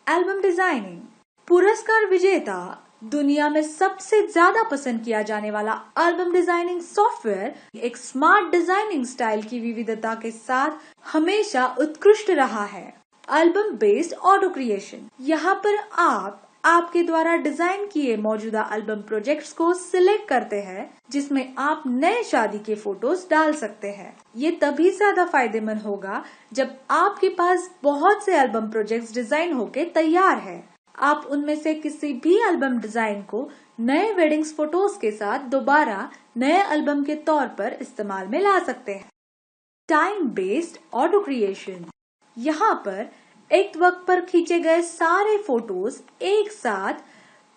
Album designing. पुरस्कार विजेता, दुनिया में सबसे ज्यादा पसंद किया जाने वाला एल्बम डिजाइनिंग सॉफ्टवेयर एक स्मार्ट डिजाइनिंग स्टाइल की विविधता के साथ हमेशा उत्कृष्ट रहा है। Album based auto creation. यहाँ पर आप आपके द्वारा डिजाइन किए मौजूदा एल्बम प्रोजेक्ट्स को सिलेक्ट करते हैं, जिसमें आप नए शादी के फोटोज डाल सकते हैं। ये तभी ज्यादा फायदेमंद होगा जब आपके पास बहुत से एल्बम प्रोजेक्ट्स डिजाइन होके तैयार है। आप उनमें से किसी भी एल्बम डिजाइन को नए वेडिंग्स फोटोज के साथ दोबारा नए एल्बम के तौर पर इस्तेमाल में ला सकते हैं। Time based auto creation. यहाँ पर एक वक्त पर खींचे गए सारे फोटोज एक साथ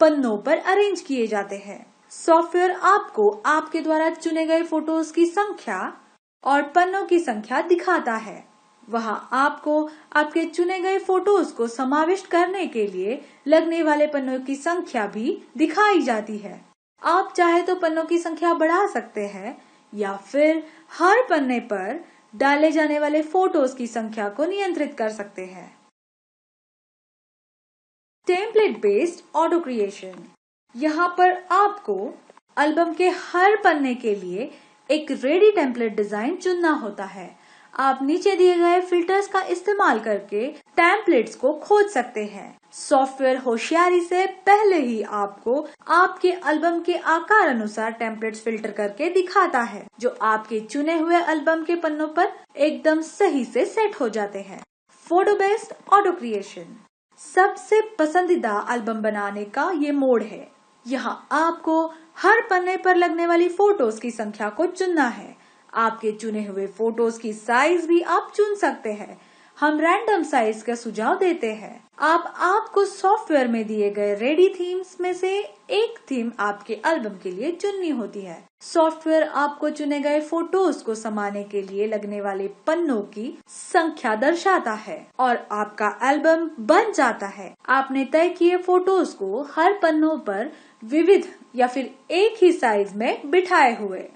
पन्नों पर अरेंज किए जाते हैं। सॉफ्टवेयर आपको आपके द्वारा चुने गए फोटोज की संख्या और पन्नों की संख्या दिखाता है। वहां आपको आपके चुने गए फोटोज को समाविष्ट करने के लिए लगने वाले पन्नों की संख्या भी दिखाई जाती है। आप चाहे तो पन्नों की संख्या बढ़ा सकते हैं या फिर हर पन्ने पर डाले जाने वाले फोटोज की संख्या को नियंत्रित कर सकते हैं। Template based auto creation. यहाँ पर आपको एल्बम के हर पन्ने के लिए एक रेडी टेम्पलेट डिजाइन चुनना होता है। आप नीचे दिए गए फिल्टर्स का इस्तेमाल करके टेम्पलेट्स को खोज सकते हैं। सॉफ्टवेयर होशियारी से पहले ही आपको आपके एल्बम के आकार अनुसार टेम्पलेट्स फिल्टर करके दिखाता है, जो आपके चुने हुए एल्बम के पन्नों पर एकदम सही से सेट हो जाते हैं। Photo based auto creation. सबसे पसंदीदा एल्बम बनाने का ये मोड है। यहाँ आपको हर पन्ने पर लगने वाली फोटोज की संख्या को चुनना है। आपके चुने हुए फोटोज की साइज भी आप चुन सकते हैं। हम रैंडम साइज का सुझाव देते हैं। आपको सॉफ्टवेयर में दिए गए रेडी थीम्स में से एक थीम आपके एल्बम के लिए चुननी होती है। सॉफ्टवेयर आपको चुने गए फोटोज को समाने के लिए लगने वाले पन्नों की संख्या दर्शाता है और आपका एल्बम बन जाता है। आपने तय किए फोटोज को हर पन्नों पर विविध या फिर एक ही साइज में बिठाए हुए।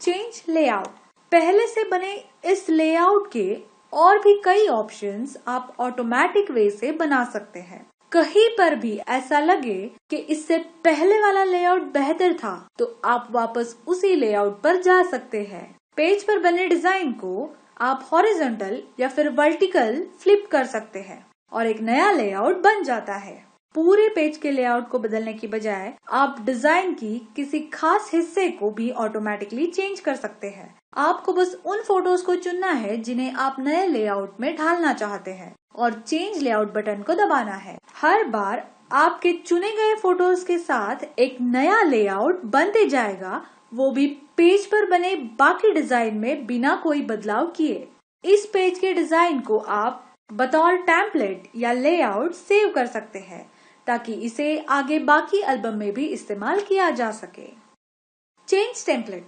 Change layout. पहले से बने इस लेआउट के और भी कई ऑप्शंस आप ऑटोमेटिक वे से बना सकते हैं। कहीं पर भी ऐसा लगे कि इससे पहले वाला लेआउट बेहतर था, तो आप वापस उसी लेआउट पर जा सकते हैं। पेज पर बने डिजाइन को आप हॉरिजॉन्टल या फिर वर्टिकल फ्लिप कर सकते हैं और एक नया लेआउट बन जाता है। पूरे पेज के लेआउट को बदलने की बजाय आप डिजाइन की किसी खास हिस्से को भी ऑटोमेटिकली चेंज कर सकते हैं। आपको बस उन फोटोज को चुनना है जिन्हें आप नए लेआउट में ढालना चाहते हैं और चेंज लेआउट बटन को दबाना है। हर बार आपके चुने गए फोटोज के साथ एक नया लेआउट बनते जाएगा, वो भी पेज पर बने बाकी डिजाइन में बिना कोई बदलाव किए। इस पेज के डिजाइन को आप बतौर टेम्पलेट या लेआउट सेव कर सकते हैं ताकि इसे आगे बाकी एल्बम में भी इस्तेमाल किया जा सके। Change template.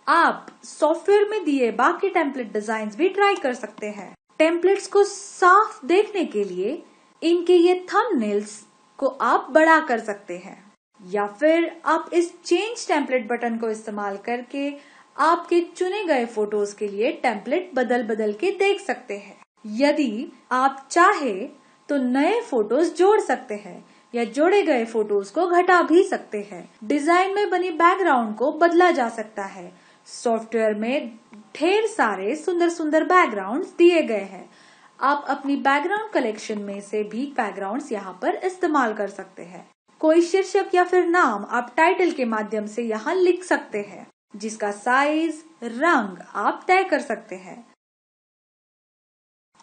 आप सॉफ्टवेयर में दिए बाकी टेम्पलेट डिजाइन्स भी ट्राई कर सकते हैं। टेम्पलेट्स को साफ देखने के लिए इनके ये थंबनेल्स को आप बड़ा कर सकते हैं या फिर आप इस चेंज टेम्पलेट बटन को इस्तेमाल करके आपके चुने गए फोटोज के लिए टेम्पलेट बदल बदल के देख सकते हैं। यदि आप चाहे तो नए फोटोज जोड़ सकते हैं या जोड़े गए फोटोज को घटा भी सकते हैं। डिजाइन में बनी बैकग्राउंड को बदला जा सकता है। सॉफ्टवेयर में ढेर सारे सुंदर सुंदर बैकग्राउंड्स दिए गए हैं। आप अपनी बैकग्राउंड कलेक्शन में से भी बैकग्राउंड्स यहाँ पर इस्तेमाल कर सकते हैं। कोई शीर्षक या फिर नाम आप टाइटल के माध्यम से यहाँ लिख सकते हैं, जिसका साइज, रंग आप तय कर सकते हैं।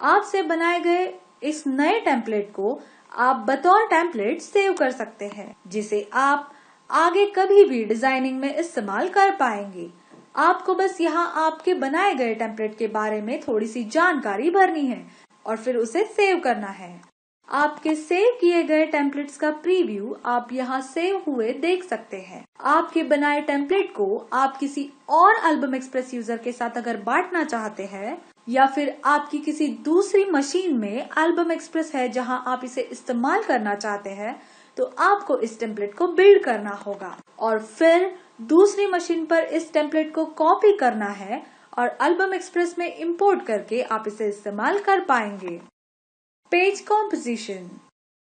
आपसे बनाए गए इस नए टेम्पलेट को आप बतौर टेम्पलेट सेव कर सकते हैं, जिसे आप आगे कभी भी डिजाइनिंग में इस्तेमाल कर पाएंगे। आपको बस यहाँ आपके बनाए गए टेम्पलेट के बारे में थोड़ी सी जानकारी भरनी है और फिर उसे सेव करना है। आपके सेव किए गए टेम्पलेट्स का प्रीव्यू आप यहाँ सेव हुए देख सकते हैं। आपके बनाए टेम्पलेट को आप किसी और एल्बम एक्सप्रेस यूजर के साथ अगर बांटना चाहते हैं या फिर आपकी किसी दूसरी मशीन में एल्बम एक्सप्रेस है जहां आप इसे इस्तेमाल करना चाहते हैं, तो आपको इस टेम्पलेट को बिल्ड करना होगा और फिर दूसरी मशीन पर इस टेम्पलेट को कॉपी करना है और एल्बम एक्सप्रेस में इंपोर्ट करके आप इसे इस्तेमाल कर पाएंगे। Page composition.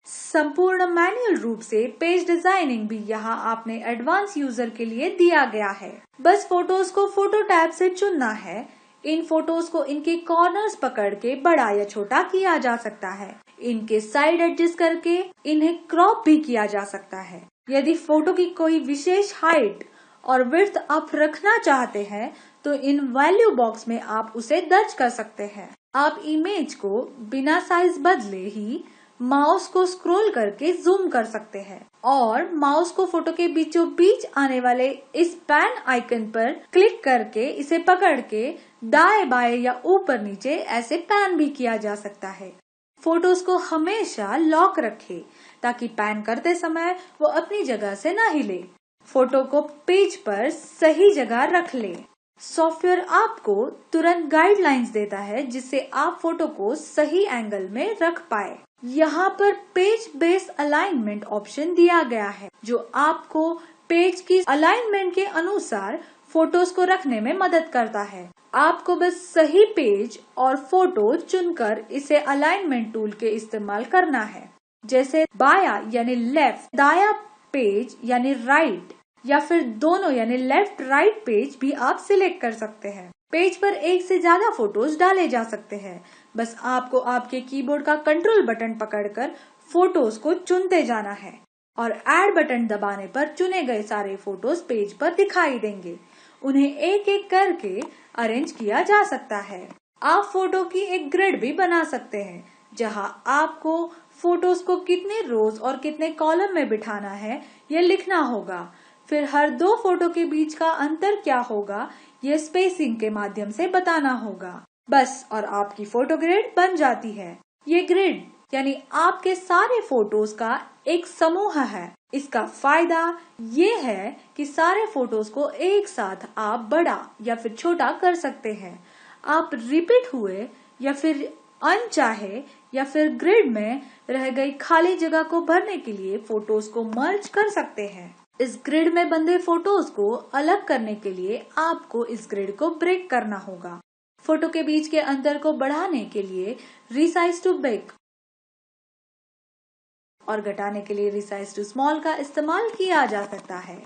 संपूर्ण मैनुअल रूप से पेज डिजाइनिंग भी यहाँ आपने एडवांस यूजर के लिए दिया गया है। बस फोटोज को फोटो टैब से चुनना है। इन फोटोज को इनके कॉर्नर्स पकड़ के बड़ा या छोटा किया जा सकता है। इनके साइड एडजस्ट करके इन्हें क्रॉप भी किया जा सकता है। यदि फोटो की कोई विशेष हाइट और विड्थ आप रखना चाहते हैं तो इन वैल्यू बॉक्स में आप उसे दर्ज कर सकते हैं। आप इमेज को बिना साइज बदले ही माउस को स्क्रॉल करके जूम कर सकते हैं और माउस को फोटो के बीचों बीच आने वाले इस पैन आइकन पर क्लिक करके इसे पकड़ के दाएं बाएं या ऊपर नीचे ऐसे पैन भी किया जा सकता है। फोटोज को हमेशा लॉक रखें ताकि पैन करते समय वो अपनी जगह से न हिले। फोटो को पेज पर सही जगह रख ले। सॉफ्टवेयर आपको तुरंत गाइडलाइंस देता है जिससे आप फोटो को सही एंगल में रख पाए। यहाँ पर पेज बेस अलाइनमेंट ऑप्शन दिया गया है जो आपको पेज की अलाइनमेंट के अनुसार फोटोज को रखने में मदद करता है। आपको बस सही पेज और फोटो चुनकर इसे अलाइनमेंट टूल के इस्तेमाल करना है, जैसे बाया यानी लेफ्ट, दाया पेज यानी राइट, या फिर दोनों यानी लेफ्ट राइट पेज भी आप सिलेक्ट कर सकते हैं। पेज पर एक से ज्यादा फोटोज डाले जा सकते हैं। बस आपको आपके कीबोर्ड का कंट्रोल बटन पकड़कर फोटोज को चुनते जाना है और ऐड बटन दबाने पर चुने गए सारे फोटोज पेज पर दिखाई देंगे। उन्हें एक एक करके अरेंज किया जा सकता है। आप फोटो की एक ग्रिड भी बना सकते हैं जहां आपको फोटोज को कितने रोज और कितने कॉलम में बिठाना है यह लिखना होगा। फिर हर दो फोटो के बीच का अंतर क्या होगा ये स्पेसिंग के माध्यम से बताना होगा। बस और आपकी फोटो ग्रिड बन जाती है। ये ग्रिड यानी आपके सारे फोटोज का एक समूह है। इसका फायदा ये है कि सारे फोटोज को एक साथ आप बड़ा या फिर छोटा कर सकते हैं। आप रिपीट हुए या फिर अनचाहे या फिर ग्रिड में रह गई खाली जगह को भरने के लिए फोटोज को मर्ज कर सकते हैं। इस ग्रिड में बंधे फोटोज को अलग करने के लिए आपको इस ग्रिड को ब्रेक करना होगा। फोटो के बीच के अंतर को बढ़ाने के लिए रिसाइज टू बिग और घटाने के लिए रिसाइज टू स्मॉल का इस्तेमाल किया जा सकता है।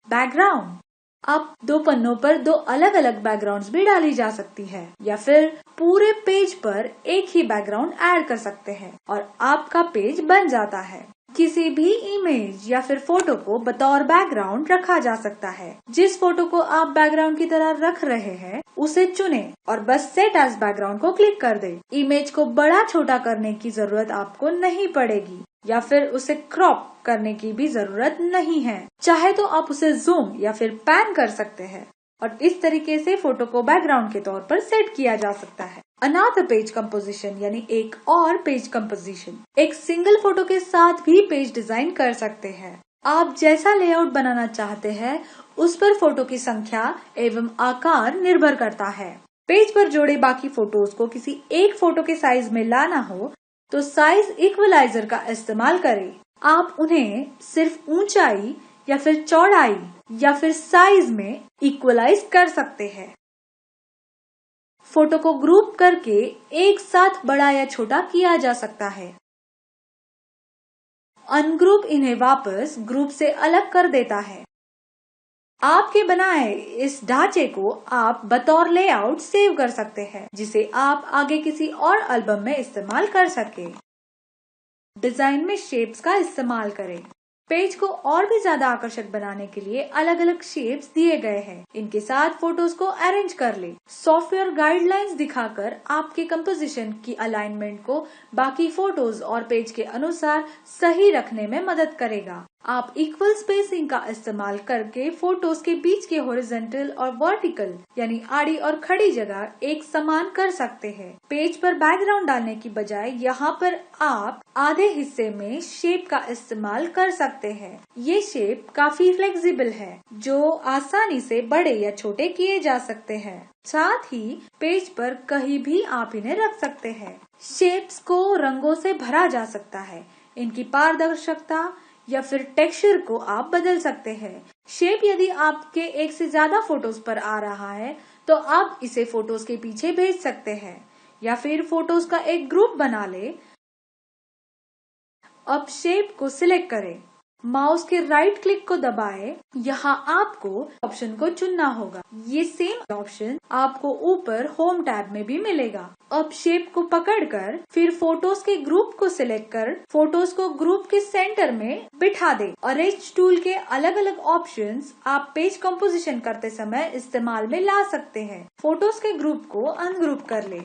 बैकग्राउंड, अब दो पन्नों पर दो अलग अलग बैकग्राउंड्स भी डाली जा सकती है या फिर पूरे पेज पर एक ही बैकग्राउंड ऐड कर सकते हैं और आपका पेज बन जाता है। किसी भी इमेज या फिर फोटो को बतौर बैकग्राउंड रखा जा सकता है। जिस फोटो को आप बैकग्राउंड की तरह रख रहे हैं उसे चुने और बस सेट एज बैकग्राउंड को क्लिक कर दे। इमेज को बड़ा छोटा करने की जरूरत आपको नहीं पड़ेगी या फिर उसे क्रॉप करने की भी जरूरत नहीं है। चाहे तो आप उसे जूम या फिर पैन कर सकते हैं और इस तरीके से फोटो को बैकग्राउंड के तौर पर सेट किया जा सकता है। अनदर पेज कंपोजिशन यानी एक और पेज कंपोजिशन, एक सिंगल फोटो के साथ भी पेज डिजाइन कर सकते हैं। आप जैसा लेआउट बनाना चाहते हैं उस पर फोटो की संख्या एवं आकार निर्भर करता है। पेज पर जोड़े बाकी फोटोज को किसी एक फोटो के साइज में लाना हो तो साइज इक्वलाइजर का इस्तेमाल करें। आप उन्हें सिर्फ ऊंचाई या फिर चौड़ाई या फिर साइज में इक्वलाइज कर सकते हैं। फोटो को ग्रुप करके एक साथ बड़ा या छोटा किया जा सकता है। अनग्रुप इन्हें वापस ग्रुप से अलग कर देता है। आपके बनाए इस ढांचे को आप बतौर लेआउट सेव कर सकते हैं जिसे आप आगे किसी और एल्बम में इस्तेमाल कर सके। डिजाइन में शेप्स का इस्तेमाल करें। पेज को और भी ज्यादा आकर्षक बनाने के लिए अलग अलग शेप्स दिए गए हैं। इनके साथ फोटोज को अरेंज कर ले। सॉफ्टवेयर गाइडलाइंस दिखाकर आपके कंपोजिशन की अलाइनमेंट को बाकी फोटोज और पेज के अनुसार सही रखने में मदद करेगा। आप इक्वल स्पेसिंग का इस्तेमाल करके फोटोज के बीच के हॉरिजॉन्टल और वर्टिकल यानी आड़ी और खड़ी जगह एक समान कर सकते हैं। पेज पर बैकग्राउंड डालने की बजाय यहाँ पर आप आधे हिस्से में शेप का इस्तेमाल कर सकते हैं। ये शेप काफी फ्लेक्सिबल है जो आसानी से बड़े या छोटे किए जा सकते हैं। साथ ही पेज पर कहीं भी आप इन्हें रख सकते हैं। शेप्स को रंगों से भरा जा सकता है। इनकी पारदर्शिता या फिर टेक्सचर को आप बदल सकते हैं। शेप यदि आपके एक से ज्यादा फोटोज पर आ रहा है तो आप इसे फोटोज के पीछे भेज सकते हैं या फिर फोटोज का एक ग्रुप बना ले अब शेप को सिलेक्ट करें, माउस के राइट क्लिक को दबाएं। यहाँ आपको ऑप्शन को चुनना होगा। ये सेम ऑप्शन आपको ऊपर होम टैब में भी मिलेगा। अब शेप को पकड़कर फिर फोटोज के ग्रुप को सिलेक्ट कर फोटोज को ग्रुप के सेंटर में बिठा दे। अरेंज टूल के अलग अलग ऑप्शंस आप पेज कंपोजिशन करते समय इस्तेमाल में ला सकते हैं। फोटोज के ग्रुप को अनग्रुप कर ले।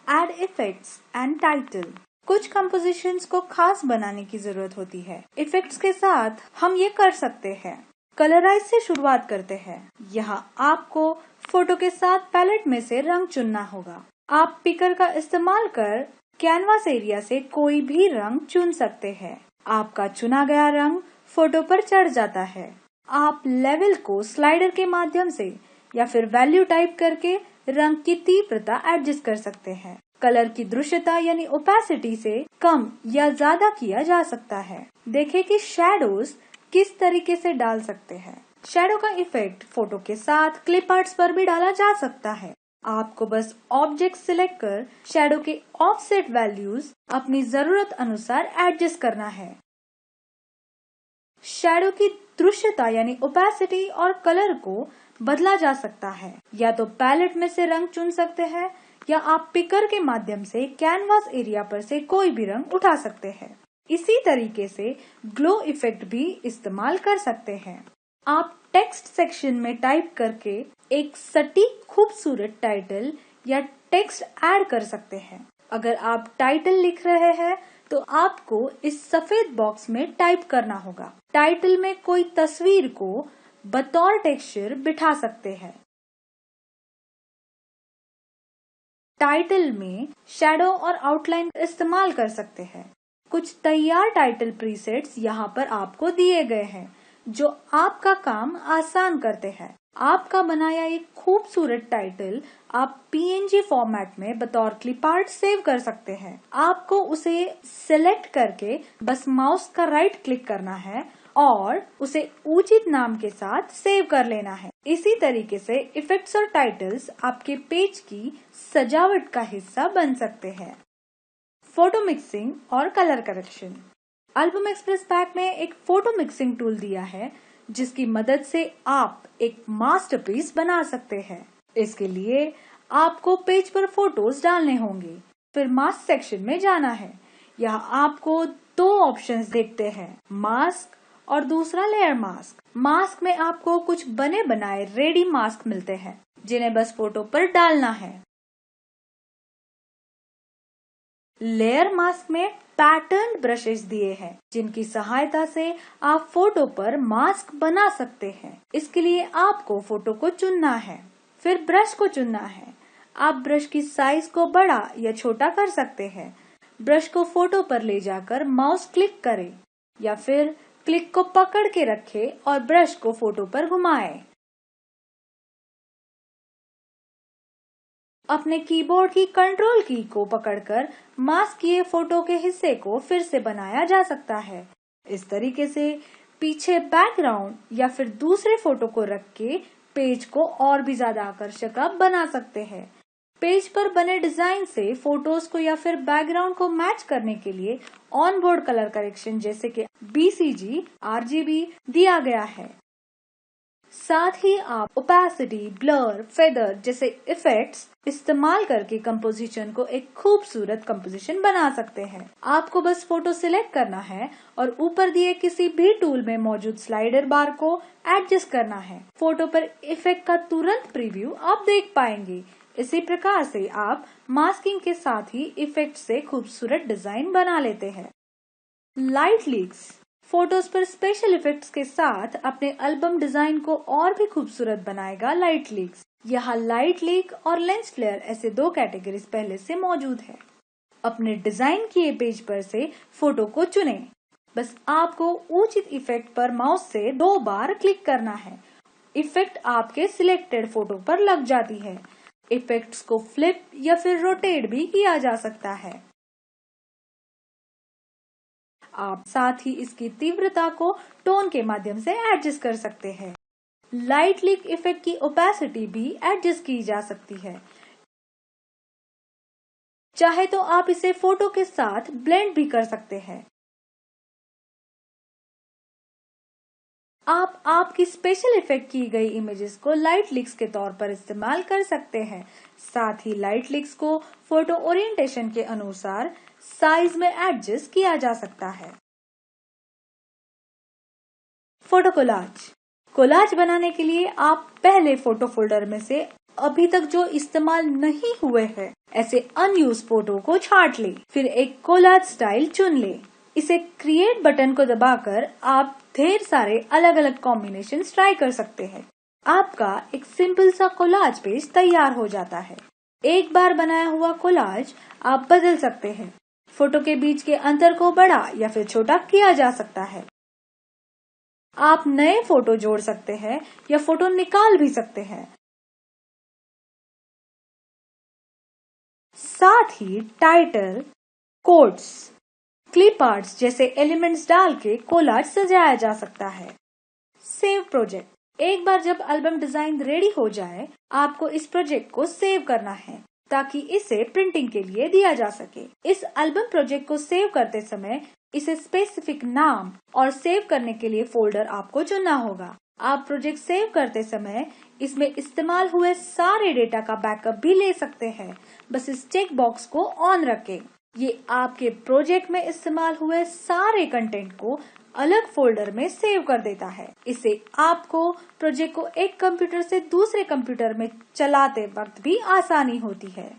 Add effects and title. कुछ कंपोजिशंस को खास बनाने की जरूरत होती है। इफेक्ट्स के साथ हम ये कर सकते हैं। कलराइज से शुरुआत करते हैं। यहाँ आपको फोटो के साथ पैलेट में से रंग चुनना होगा। आप पिकर का इस्तेमाल कर कैनवास एरिया से कोई भी रंग चुन सकते हैं। आपका चुना गया रंग फोटो पर चढ़ जाता है। आप लेवल को स्लाइडर के माध्यम से या फिर वैल्यू टाइप करके रंग की तीव्रता एडजस्ट कर सकते हैं। कलर की दृश्यता यानी ओपेसिटी से कम या ज्यादा किया जा सकता है। देखें कि शैडोज किस तरीके से डाल सकते हैं। शैडो का इफेक्ट फोटो के साथ क्लिप आर्ट्स पर भी डाला जा सकता है। आपको बस ऑब्जेक्ट सिलेक्ट कर शैडो के ऑफसेट वैल्यूज अपनी जरूरत अनुसार एडजस्ट करना है। शैडो की दृश्यता यानी ओपेसिटी और कलर को बदला जा सकता है। या तो पैलेट में से रंग चुन सकते हैं या आप पिकर के माध्यम से कैनवास एरिया पर से कोई भी रंग उठा सकते हैं। इसी तरीके से ग्लो इफेक्ट भी इस्तेमाल कर सकते हैं। आप टेक्स्ट सेक्शन में टाइप करके एक सटीक खूबसूरत टाइटल या टेक्स्ट ऐड कर सकते हैं। अगर आप टाइटल लिख रहे हैं तो आपको इस सफेद बॉक्स में टाइप करना होगा। टाइटल में कोई तस्वीर को बतौर टेक्सचर बिठा सकते हैं। टाइटल में शैडो और आउटलाइन इस्तेमाल कर सकते हैं। कुछ तैयार टाइटल प्रीसेट्स यहाँ पर आपको दिए गए हैं जो आपका काम आसान करते हैं। आपका बनाया एक खूबसूरत टाइटल आप PNG फॉर्मेट में बतौर क्लिप आर्ट सेव कर सकते हैं। आपको उसे सिलेक्ट करके बस माउस का राइट क्लिक करना है और उसे उचित नाम के साथ सेव कर लेना है। इसी तरीके से इफेक्ट्स और टाइटल्स आपके पेज की सजावट का हिस्सा बन सकते हैं। फोटो मिक्सिंग और colour correction. Album express pack में एक फोटो मिक्सिंग टूल दिया है जिसकी मदद से आप एक मास्टरपीस बना सकते हैं। इसके लिए आपको पेज पर फोटोज डालने होंगे। फिर मास्क सेक्शन में जाना है। यहाँ आपको दो ऑप्शंस देखते हैं, मास्क और दूसरा लेयर मास्क। मास्क में आपको कुछ बने बनाए रेडी मास्क मिलते हैं जिन्हें बस फोटो पर डालना है। लेयर मास्क में पैटर्न ब्रशेस दिए हैं जिनकी सहायता से आप फोटो पर मास्क बना सकते हैं। इसके लिए आपको फोटो को चुनना है, फिर ब्रश को चुनना है। आप ब्रश की साइज को बड़ा या छोटा कर सकते हैं। ब्रश को फोटो पर ले जाकर माउस क्लिक करें या फिर क्लिक को पकड़ के रखें और ब्रश को फोटो पर घुमाएं। अपने कीबोर्ड की कंट्रोल की को पकड़कर मास्क किए फोटो के हिस्से को फिर से बनाया जा सकता है। इस तरीके से पीछे बैकग्राउंड या फिर दूसरे फोटो को रख के पेज को और भी ज्यादा आकर्षक आप बना सकते हैं। पेज पर बने डिजाइन से फोटोज को या फिर बैकग्राउंड को मैच करने के लिए ऑन बोर्ड कलर करेक्शन जैसे कि BCG, RGB दिया गया है। साथ ही आप ओपेसिटी, ब्लर, फेदर जैसे इफेक्ट्स इस्तेमाल करके कंपोजिशन को एक खूबसूरत कंपोजिशन बना सकते हैं। आपको बस फोटो सिलेक्ट करना है और ऊपर दिए किसी भी टूल में मौजूद स्लाइडर बार को एडजस्ट करना है। फोटो पर इफेक्ट का तुरंत प्रीव्यू आप देख पाएंगे। इसी प्रकार से आप मास्किंग के साथ ही इफेक्ट से खूबसूरत डिजाइन बना लेते हैं। Light leaks. फोटोज पर स्पेशल इफेक्ट्स के साथ अपने एल्बम डिजाइन को और भी खूबसूरत बनाएगा लाइट लीक्स। यहाँ लाइट लीक और लेंस फ्लेयर ऐसे दो कैटेगरीज पहले से मौजूद है। अपने डिजाइन किए पेज पर से फोटो को चुनें। बस आपको उचित इफेक्ट पर माउस से 2 बार क्लिक करना है। इफेक्ट आपके सिलेक्टेड फोटो पर लग जाती है। इफेक्ट्स को फ्लिप या फिर रोटेट भी किया जा सकता है। आप साथ ही इसकी तीव्रता को टोन के माध्यम से एडजस्ट कर सकते हैं। लाइट लीक इफेक्ट की ओपेसिटी भी एडजस्ट की जा सकती है। चाहे तो आप इसे फोटो के साथ ब्लेंड भी कर सकते हैं। आप आपकी स्पेशल इफेक्ट की गई इमेजेस को लाइट लीक्स के तौर पर इस्तेमाल कर सकते हैं। साथ ही लाइट लीक्स को फोटो ओरिएंटेशन के अनुसार साइज में एडजस्ट किया जा सकता है। Photo collage. कोलाज बनाने के लिए आप पहले फोटो फोल्डर में से अभी तक जो इस्तेमाल नहीं हुए हैं ऐसे अनयूज फोटो को छांट ले, फिर एक कोलाज स्टाइल चुन ले। इसे क्रिएट बटन को दबाकर आप ढेर सारे अलग अलग कॉम्बिनेशन ट्राई कर सकते हैं। आपका एक सिंपल सा कोलाज पेज तैयार हो जाता है। एक बार बनाया हुआ कोलाज आप बदल सकते हैं। फोटो के बीच के अंतर को बड़ा या फिर छोटा किया जा सकता है। आप नए फोटो जोड़ सकते हैं या फोटो निकाल भी सकते हैं। साथ ही टाइटल, कोट्स, क्लिप आर्ट्स जैसे एलिमेंट्स डाल के कोलाज सजाया जा सकता है। Save project. एक बार जब एल्बम डिजाइन रेडी हो जाए, आपको इस प्रोजेक्ट को सेव करना है ताकि इसे प्रिंटिंग के लिए दिया जा सके। इस एल्बम प्रोजेक्ट को सेव करते समय इसे स्पेसिफिक नाम और सेव करने के लिए फोल्डर आपको चुनना होगा। आप प्रोजेक्ट सेव करते समय इसमें इस्तेमाल हुए सारे डेटा का बैकअप भी ले सकते हैं। बस इस चेक बॉक्स को ऑन रखें। ये आपके प्रोजेक्ट में इस्तेमाल हुए सारे कंटेंट को अलग फोल्डर में सेव कर देता है। इससे आपको प्रोजेक्ट को एक कंप्यूटर से दूसरे कंप्यूटर में चलाते वक्त भी आसानी होती है।